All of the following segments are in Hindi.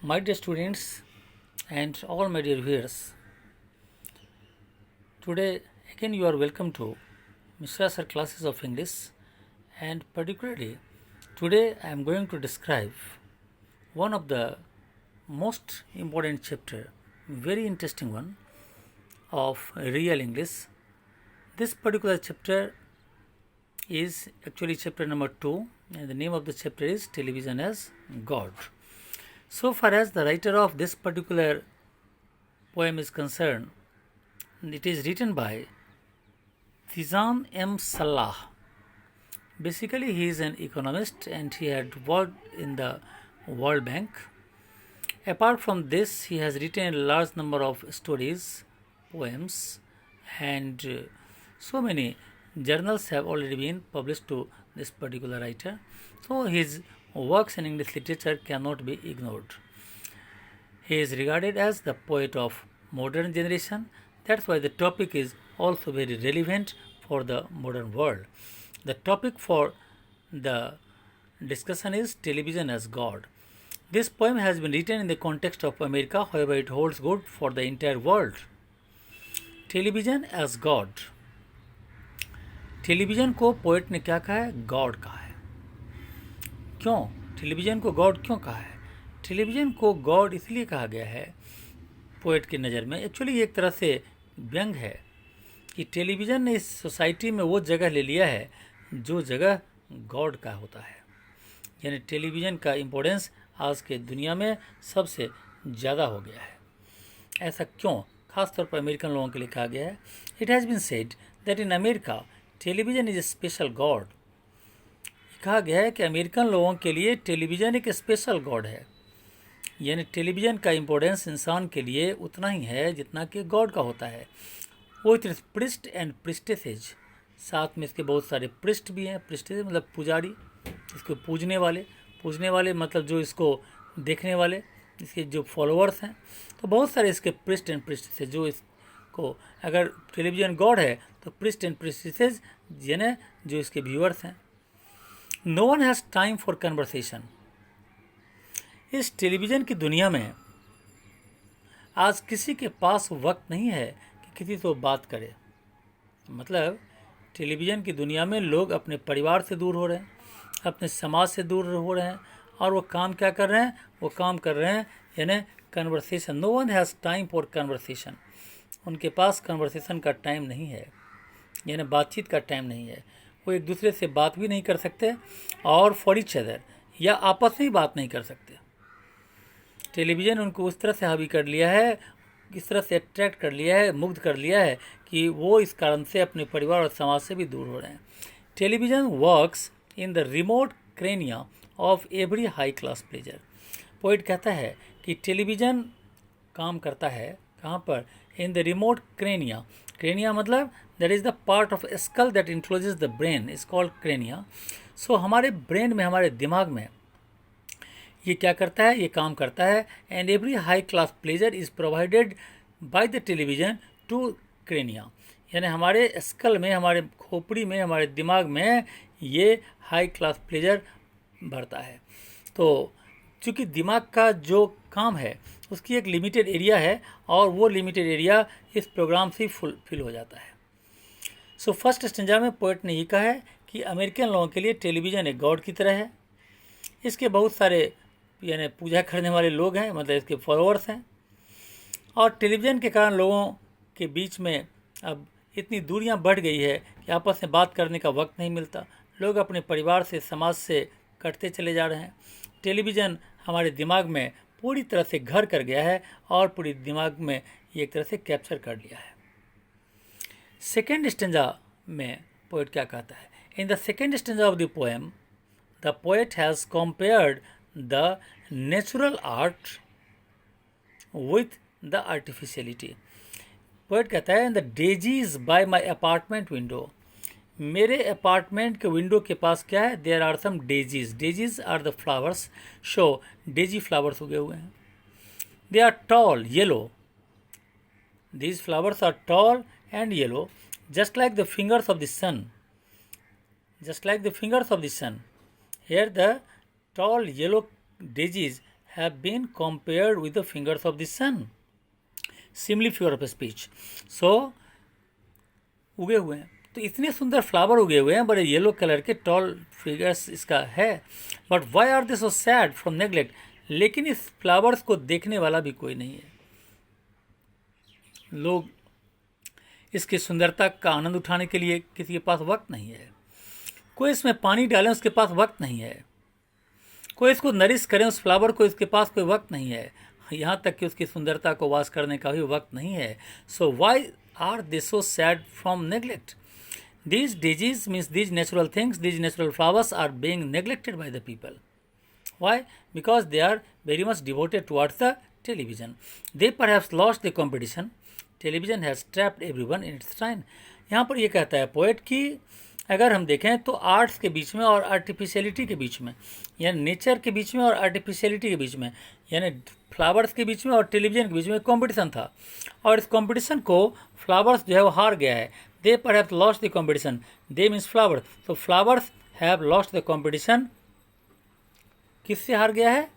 My dear students and all my dear viewers, today again you are welcome to Mr. Sir classes of English, and particularly today I am going to describe one of the most important chapter, very interesting one of real English. This particular chapter is actually chapter number 2, and the name of the chapter is Television as God. So far as the writer of this particular poem is concerned, it is written by Fizan M. Salah. Basically, he is an economist and he had worked in the World Bank. Apart from this, he has written a large number of stories, poems, and so many journals have already been published to this particular writer. So his works in English literature cannot be ignored. He is regarded as the poet of modern generation. That's why the topic is also very relevant for the modern world. The topic for the discussion is Television as God. This poem has been written in the context of America, however it holds good for the entire world. Television as God. Television को पोएट ने क्या कहा है? गॉड कहा है. क्यों टेलीविज़न को गॉड क्यों कहा है? टेलीविज़न को गॉड इसलिए कहा गया है पोएट की नज़र में. एक्चुअली ये एक तरह से व्यंग है कि टेलीविज़न ने इस सोसाइटी में वो जगह ले लिया है जो जगह गॉड का होता है. यानी टेलीविज़न का इम्पोर्टेंस आज के दुनिया में सबसे ज़्यादा हो गया है. ऐसा क्यों? खासतौर पर अमेरिकन लोगों के लिए कहा गया है. It has been said that in America television is a special god. कहा गया है कि अमेरिकन लोगों के लिए टेलीविज़न एक स्पेशल गॉड है. यानी टेलीविज़न का इम्पोर्टेंस इंसान के लिए उतना ही है जितना कि गॉड का होता है. वो इट इज प्रिस्ट एंड प्रिस्टेसेज, साथ में इसके बहुत सारे प्रिस्ट भी हैं. प्रिस्टेज मतलब पुजारी, इसको पूजने वाले मतलब जो इसको देखने वाले, इसके जो फॉलोअर्स हैं. तो बहुत सारे इसके प्रिस्ट एंड प्रिस्टेसेज जो इसको, अगर टेलीविज़न गॉड है तो प्रिस्ट एंड प्रिस्टेसेज यानी जो इसके व्यूअर्स हैं. No one has time for conversation. इस टेलीविज़न की दुनिया में आज किसी के पास वक्त नहीं है कि किसी से बात करे. मतलब टेलीविज़न की दुनिया में लोग अपने परिवार से दूर हो रहे हैं, अपने समाज से दूर हो रहे हैं, और वो काम क्या कर रहे हैं? वो काम कर रहे हैं यानी conversation. No one has time for conversation. उनके पास कन्वर्सेशन का टाइम नहीं है, यानी बातचीत का टाइम नहीं है. वो एक दूसरे से बात भी नहीं कर सकते और फॉर ईच अदर या आपस में ही बात नहीं कर सकते. टेलीविज़न उनको उस तरह से हावी कर लिया है, इस तरह से अट्रैक्ट कर लिया है, मुग्ध कर लिया है कि वो इस कारण से अपने परिवार और समाज से भी दूर हो रहे हैं. Television works in the remote crania of every high class pleasure. Poet कहता है कि टेलीविज़न काम करता है कहाँ पर? In the remote crania. Crania मतलब that is the part of skull that encloses the brain, is called crania. So हमारे ब्रेन में, हमारे दिमाग में ये क्या करता है? ये काम करता है. And every high class pleasure is provided by the television to crania. यानी हमारे स्कल में, हमारे खोपड़ी में, हमारे दिमाग में ये हाई क्लास प्लेजर भरता है. तो चूँकि दिमाग का जो काम है उसकी एक लिमिटेड एरिया है और वो लिमिटेड एरिया इस प्रोग्राम से फुलफिल हो जाता है. सो फर्स्ट स्टेंजा में पोएट ने ये कहा है कि अमेरिकन लोगों के लिए टेलीविज़न एक गॉड की तरह है. इसके बहुत सारे यानी पूजा करने वाले लोग हैं, मतलब इसके फॉलोअर्स हैं. और टेलीविज़न के कारण लोगों के बीच में अब इतनी दूरियां बढ़ गई है कि आपस में बात करने का वक्त नहीं मिलता. लोग अपने परिवार से, समाज से कटते चले जा रहे हैं. टेलीविज़न हमारे दिमाग में पूरी तरह से घर कर गया है और पूरी दिमाग में ये एक तरह से कैप्चर कर लिया है. सेकेंड स्टेंजा में पोएट क्या कहता है? In the second stanza of the poem the poet has compared the natural art with the artificiality. Poet कहता है in the daisies by my apartment window. मेरे अपार्टमेंट के विंडो के पास क्या है? There are some daisies. Daisies are the flowers. So daisy flowers उगे हुए हैं. They are tall yellow. These flowers are tall and yellow, just like the fingers of the sun. Just like the fingers of the sun. Here the tall yellow daisies have been compared with the fingers of the sun. Simile figure of speech. So उगे हुए हैं, तो इतने सुंदर फ्लावर उगे हुए हैं, बड़े येलो कलर के टॉल फिगर्स इसका है. But why are they so sad from neglect. लेकिन इस फ्लावर्स को देखने वाला भी कोई नहीं है. लोग इसकी सुंदरता का आनंद उठाने के लिए किसी के पास वक्त नहीं है. कोई इसमें पानी डालें उसके पास वक्त नहीं है. कोई इसको नरिश करें उस फ्लावर को, इसके पास कोई वक्त नहीं है. यहाँ तक कि उसकी सुंदरता को वाश करने का भी वक्त नहीं है. So why are they so sad from neglect. These diseases means these natural things, these natural flowers are being neglected by the people. Why? Because they are very much devoted towards the television. They perhaps lost the competition. Television has trapped everyone in its shrine. यहाँ पर ये कहता है पोएट कि अगर हम देखें तो आर्ट्स के बीच में और आर्टिफिशियलिटी के बीच में, यानी नेचर के बीच में और आर्टिफिशियलिटी के बीच में, यानी फ्लावर्स के बीच में और टेलीविज़न के बीच में कंपटीशन था, और इस कंपटीशन को फ्लावर्स जो है वो हार गया है. They perhaps lost the competition. They means flowers. So flowers have lost the competition. किससे हार गया है?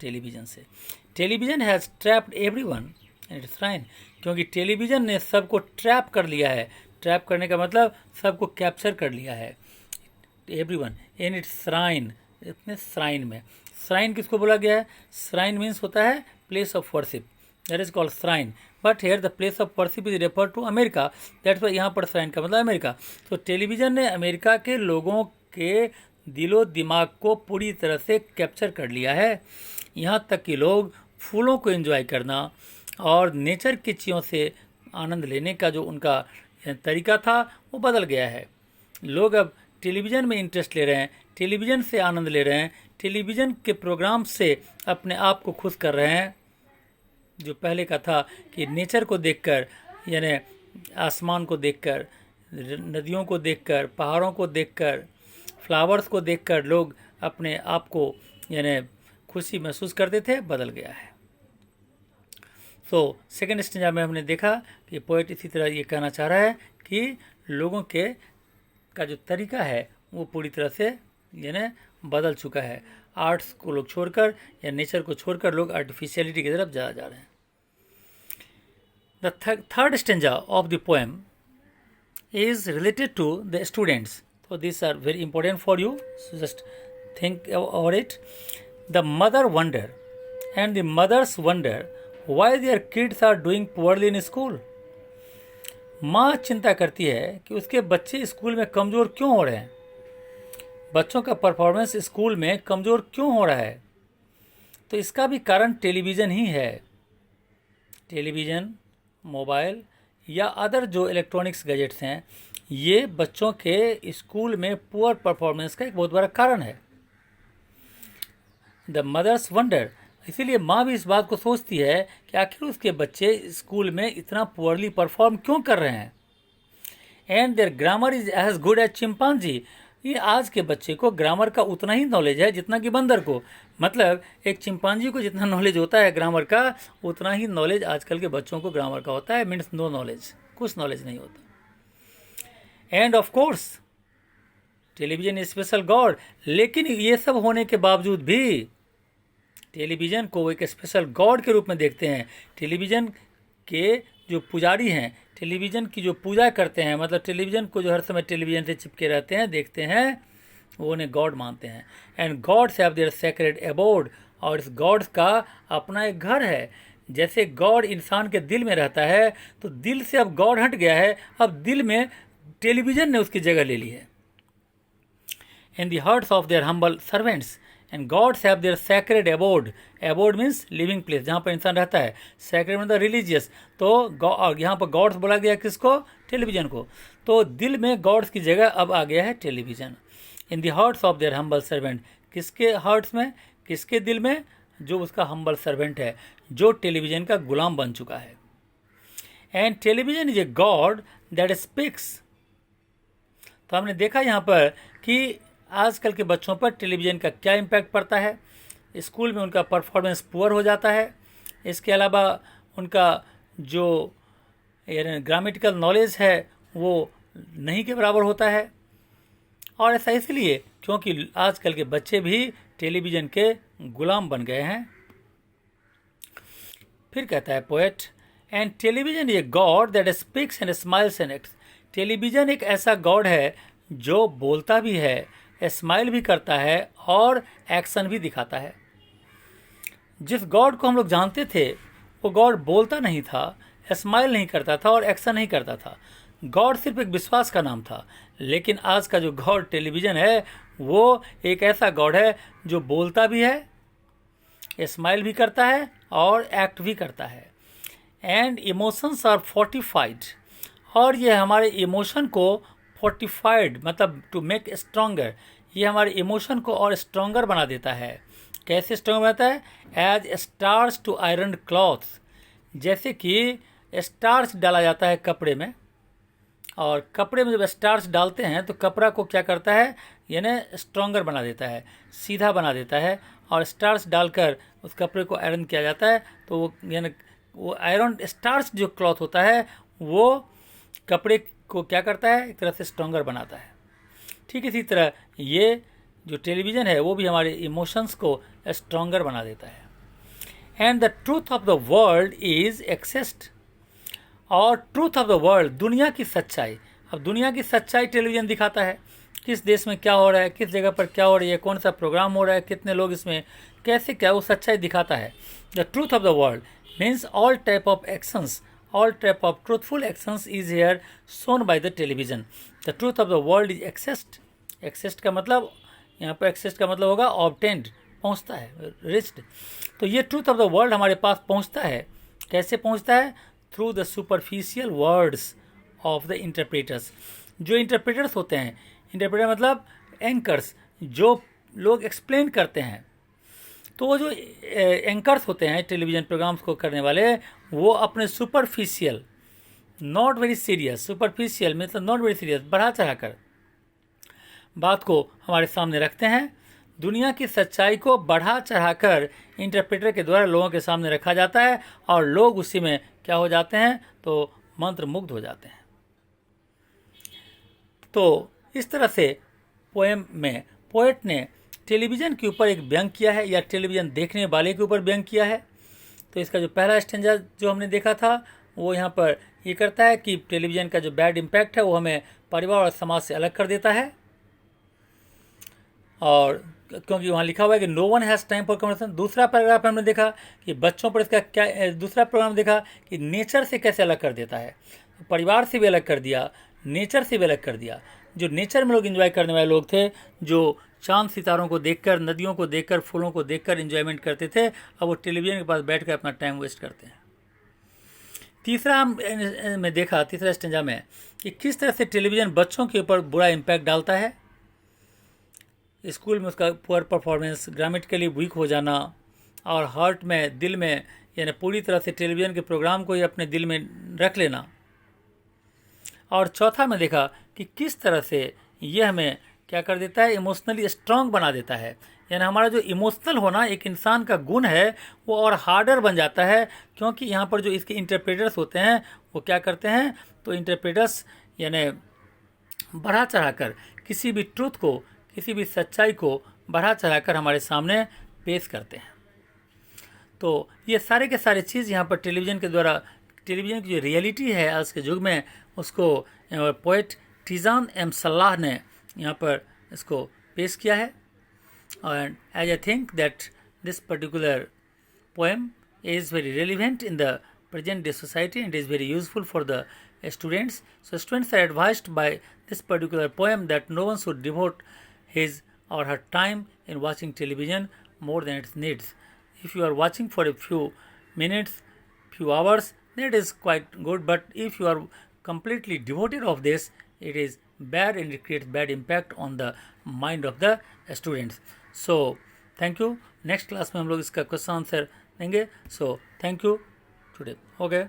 टेलीविज़न से. Television has trapped everyone in its shrine. क्योंकि टेलीविज़न ने सबको ट्रैप कर लिया है. ट्रैप करने का मतलब सबको कैप्चर कर लिया है. एवरीवन इन इट्स श्राइन, अपने श्राइन में. श्राइन किसको बोला गया है? श्राइन मीन्स होता है place of worship. That is called shrine. But here the place of worship is referred to America. That's why यहाँ पर shrine का मतलब अमेरिका. तो टेलीविज़न ने अमेरिका के लोगों के दिलो दिमाग को पूरी तरह से कैप्चर कर लिया है. यहाँ तक कि लोग फूलों को एंजॉय करना और नेचर की चीज़ों से आनंद लेने का जो उनका तरीका था वो बदल गया है. लोग अब टेलीविज़न में इंटरेस्ट ले रहे हैं, टेलीविज़न से आनंद ले रहे हैं, टेलीविज़न के प्रोग्राम से अपने आप को खुश कर रहे हैं. जो पहले का था कि नेचर को देखकर, यानी आसमान को देखकर, नदियों को देखकर, पहाड़ों को देखकर, फ्लावर्स को देखकर लोग अपने आप को यानी खुशी महसूस करते थे, बदल गया है. सो सेकेंड स्टेंजा में हमने देखा कि पोएट इसी तरह ये कहना चाह रहा है कि लोगों के का जो तरीका है वो पूरी तरह से यानी बदल चुका है. आर्ट्स को लोग छोड़कर या नेचर को छोड़कर लोग आर्टिफिशियलिटी की तरफ जा रहे हैं. The third stanza of the poem is related to the students. So these are very important for you, so just think about it. The mother wonder and the mothers wonder why their kids are doing poorly in school. माँ चिंता करती है कि उसके बच्चे स्कूल में कमज़ोर क्यों हो रहे हैं. बच्चों का परफॉर्मेंस स्कूल में कमज़ोर क्यों हो रहा है. तो इसका भी कारण टेलीविज़न ही है. टेलीविज़न, मोबाइल या अदर जो इलेक्ट्रॉनिक्स गैजेट्स हैं, ये बच्चों के स्कूल में पुअर परफॉर्मेंस का एक बहुत बड़ा कारण है. द मदर्स वंडर, इसीलिए माँ भी इस बात को सोचती है कि आखिर उसके बच्चे स्कूल में इतना पुअरली परफॉर्म क्यों कर रहे हैं. And their grammar is as good as chimpanzee. ये आज के बच्चे को ग्रामर का उतना ही नॉलेज है जितना कि बंदर को. मतलब एक चिंपांजी को जितना नॉलेज होता है ग्रामर का, उतना ही नॉलेज आजकल के बच्चों को ग्रामर का होता है. मीन्स नो नॉलेज, कुछ नॉलेज नहीं होता. End of course television special God. लेकिन ये सब होने के बावजूद भी टेलीविज़न को एक स्पेशल गॉड के रूप में देखते हैं. टेलीविज़न के जो पुजारी हैं, टेलीविज़न की जो पूजा करते हैं, मतलब टेलीविज़न को जो हर समय टेलीविज़न से चिपके रहते हैं, देखते हैं, वो उन्हें गॉड मानते हैं. And gods have their sacred abode. और इस गॉड्स का अपना एक घर है. जैसे गॉड इंसान के दिल में रहता है, तो दिल से अब गॉड हट गया है, अब दिल में टेलीविज़न ने उसकी जगह ले ली है. In the hearts of their humble servants and gods have their sacred abode. Abode means living place, जहाँ पर इंसान रहता है. सैक्रेड मतलब रिलीजियस. तो यहाँ पर गॉड्स बोला गया किसको? टेलीविज़न को. तो दिल में गॉड्स की जगह अब आ गया है television. In the hearts of their humble servant. किसके हार्ट्स में, किसके दिल में? जो उसका हम्बल सर्वेंट है, जो टेलीविज़न का गुलाम बन चुका है. And television is a god that speaks. तो हमने देखा यहाँ पर कि आजकल के बच्चों पर टेलीविज़न का क्या इम्पैक्ट पड़ता है. स्कूल में उनका परफॉर्मेंस पुअर हो जाता है. इसके अलावा उनका जो ग्रामेटिकल नॉलेज है वो नहीं के बराबर होता है. और ऐसा इसलिए क्योंकि आजकल के बच्चे भी टेलीविज़न के गुलाम बन गए हैं. फिर कहता है poet, and television a god that speaks and smiles and acts. Television एक ऐसा गॉड है जो बोलता भी है, स्माइल भी करता है और एक्शन भी दिखाता है। जिस गॉड को हम लोग जानते थे वो गॉड बोलता नहीं था, स्माइल नहीं करता था और एक्शन नहीं करता था। गॉड सिर्फ एक विश्वास का नाम था। लेकिन आज का जो गॉड टेलीविज़न है वो एक ऐसा गॉड है जो बोलता भी है, स्माइल भी करता है और एक्ट भी करता है। एंड इमोशंस आर फोर्टिफाइड, और ये हमारे इमोशन को फोर्टिफाइड मतलब टू मेक स्ट्रोंगर, ये हमारे इमोशन को और स्ट्रोंगर बना देता है। कैसे स्ट्रोंगर बनाता है? As starch to iron clothes, जैसे कि स्टार्च डाला जाता है कपड़े में, और कपड़े में जब स्टार्च डालते हैं तो कपड़ा को क्या करता है, यानी स्ट्रोंगर बना देता है, सीधा बना देता है। और स्टार्च डालकर उस कपड़े को आयरन किया जाता है तो वो यानी वो आयरन स्टार्च जो क्लॉथ होता है वो कपड़े को क्या करता है, एक तरह से स्ट्रोंगर बनाता है। ठीक इसी तरह ये जो टेलीविज़न है वो भी हमारे इमोशंस को स्ट्रोंगर बना देता है। And the truth of the world is exist, और ट्रूथ ऑफ द वर्ल्ड, दुनिया की सच्चाई। अब दुनिया की सच्चाई टेलीविज़न दिखाता है, किस देश में क्या हो रहा है, किस जगह पर क्या हो रही है, कौन सा प्रोग्राम हो रहा है, कितने लोग इसमें कैसे क्या, वो सच्चाई दिखाता है। The truth of the world means all type of actions, all type of truthful actions is here shown by the television. The truth of the world is exist. Exist का मतलब यहाँ पर exist का मतलब होगा obtained, पहुँचता है, reached। तो ये truth of the world हमारे पास पहुँचता है। कैसे पहुँचता है? Through the superficial words of the interpreters। जो interpreters होते हैं, interpreter मतलब anchors, जो लोग explain करते हैं। तो वो जो एंकर्स होते हैं टेलीविज़न प्रोग्राम्स को करने वाले, वो अपने superficial, not very serious, superficial मतलब नॉट वेरी सीरियस, बढ़ा चढ़ा कर बात को हमारे सामने रखते हैं। दुनिया की सच्चाई को बढ़ा चढ़ा कर इंटरप्रेटर के द्वारा लोगों के सामने रखा जाता है और लोग उसी में क्या हो जाते हैं, तो मंत्रमुग्ध हो जाते हैं। तो इस तरह से पोएम में पोएट ने टेलीविज़न के ऊपर एक व्यंग किया है, या टेलीविज़न देखने वाले के ऊपर व्यंग किया है। तो इसका जो पहला स्टेंजा जो हमने देखा था वो यहाँ पर ये करता है कि टेलीविज़न का जो बैड इम्पैक्ट है वो हमें परिवार और समाज से अलग कर देता है, और क्योंकि वहाँ लिखा हुआ है कि no one has time for conversation. दूसरा पैराग्राफ हमने देखा कि बच्चों पर इसका क्या, दूसरा प्रोग्राम देखा कि नेचर से कैसे अलग कर देता है। परिवार से भी अलग कर दिया, नेचर से भी अलग कर दिया। जो नेचर में लोग एंजॉय करने वाले लोग थे, जो चांद सितारों को देखकर, नदियों को देखकर, फूलों को देखकर एंजॉयमेंट करते थे, अब वो टेलीविज़न के पास बैठकर अपना टाइम वेस्ट करते हैं। तीसरा में देखा, तीसरा स्टेंजा में, कि किस तरह से टेलीविज़न बच्चों के ऊपर बुरा इम्पैक्ट डालता है। स्कूल में उसका पुअर परफॉर्मेंस, ग्रामेटिकली वीक हो जाना, और हार्ट में, दिल में, यानी पूरी तरह से टेलीविज़न के प्रोग्राम को ही अपने दिल में रख लेना। और चौथा में देखा कि किस तरह से ये हमें क्या कर देता है, इमोशनली स्ट्रांग बना देता है। यानी हमारा जो इमोशनल होना एक इंसान का गुण है वो और हार्डर बन जाता है, क्योंकि यहाँ पर जो इसके इंटरप्रेटर्स होते हैं वो क्या करते हैं, तो इंटरप्रेटर्स यानी बढ़ा चढ़ाकर किसी भी ट्रूथ को, किसी भी सच्चाई को बढ़ा चढ़ाकर हमारे सामने पेश करते हैं। तो ये सारे के सारे चीज़ यहाँ पर टेलीविज़न के द्वारा, टेलीविज़न की जो रियलिटी है आज के युग में, उसको पोएट टीजान एम सलाह ने यहाँ पर इसको पेश किया है। And as I think that this particular poem is very relevant in the present day society and is very useful for the students. So students are advised by this particular poem that no one should devote his or her time in watching television more than it needs. If you are watching for a few minutes, few hours, that is quite good, but if you are completely devoted of this, it is bad and it creates bad impact on the mind of the students. So thank you. Next class में हम लोग इसका क्वेश्चन आंसर देंगे। So thank you today. Okay.